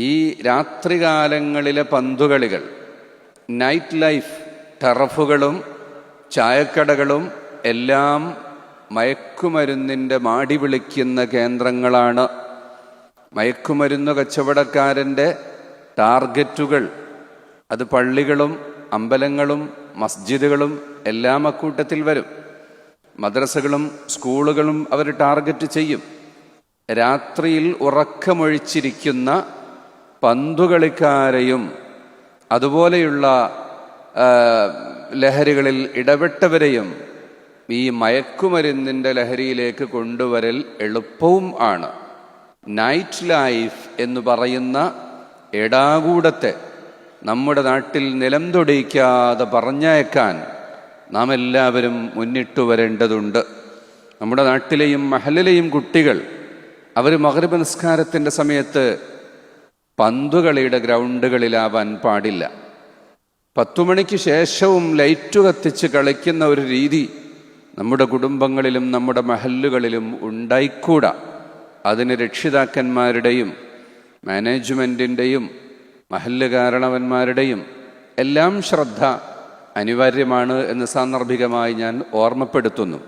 ഈ രാത്രികാലങ്ങളിലെ പന്തുകളികൾ, night life, ടറഫുകളും ചായക്കടകളും എല്ലാം മയക്കുമരുന്നിൻ്റെ മാടി വിളിക്കുന്ന കേന്ദ്രങ്ങളാണ്. മയക്കുമരുന്ന് കച്ചവടക്കാരൻ്റെ ടാർഗറ്റുകൾ അത് പള്ളികളും അമ്പലങ്ങളും മസ്ജിദുകളും എല്ലാം അക്കൂട്ടത്തിൽ വരും. മദ്രസകളും സ്കൂളുകളും അവർ ടാർഗറ്റ് ചെയ്യും. രാത്രിയിൽ ഉറക്കമൊഴിച്ചിരിക്കുന്ന പന്തുകളിക്കാരെയും അതുപോലെയുള്ള ലഹരികളിൽ ഇടപെട്ടവരെയും ഈ മയക്കുമരുന്നിൻ്റെ ലഹരിയിലേക്ക് കൊണ്ടുവരൽ എളുപ്പവും ആണ്. നൈറ്റ് ലൈഫ് എന്ന് പറയുന്ന എടാകൂടത്തെ നമ്മുടെ നാട്ടിൽ നിലം തൊടിയിക്കാതെ പറഞ്ഞയക്കാൻ നാം എല്ലാവരും മുന്നിട്ടു വരേണ്ടതുണ്ട്. നമ്മുടെ നാട്ടിലെയും മഹലിലെയും കുട്ടികൾ അവർ മഗ്‌രിബ് നിസ്കാരത്തിൻ്റെ സമയത്ത് പന്തുകളിയുടെ ഗ്രൗണ്ടുകളിലാവാൻ പാടില്ല. 10 മണിക്ക് ശേഷവും ലൈറ്റ് കത്തിച്ച് കളിക്കുന്ന ഒരു രീതി നമ്മുടെ കുടുംബങ്ങളിലും നമ്മുടെ മഹല്ലുകളിലും ഉണ്ടായിക്കൂടാ. അതിന് രക്ഷിതാക്കന്മാരുടെയും മാനേജ്മെൻറ്റിൻ്റെയും മഹല്ല് കാരണവന്മാരുടെയും എല്ലാം ശ്രദ്ധ അനിവാര്യമാണ് എന്ന് സാന്ദർഭികമായി ഞാൻ ഓർമ്മപ്പെടുത്തുന്നു.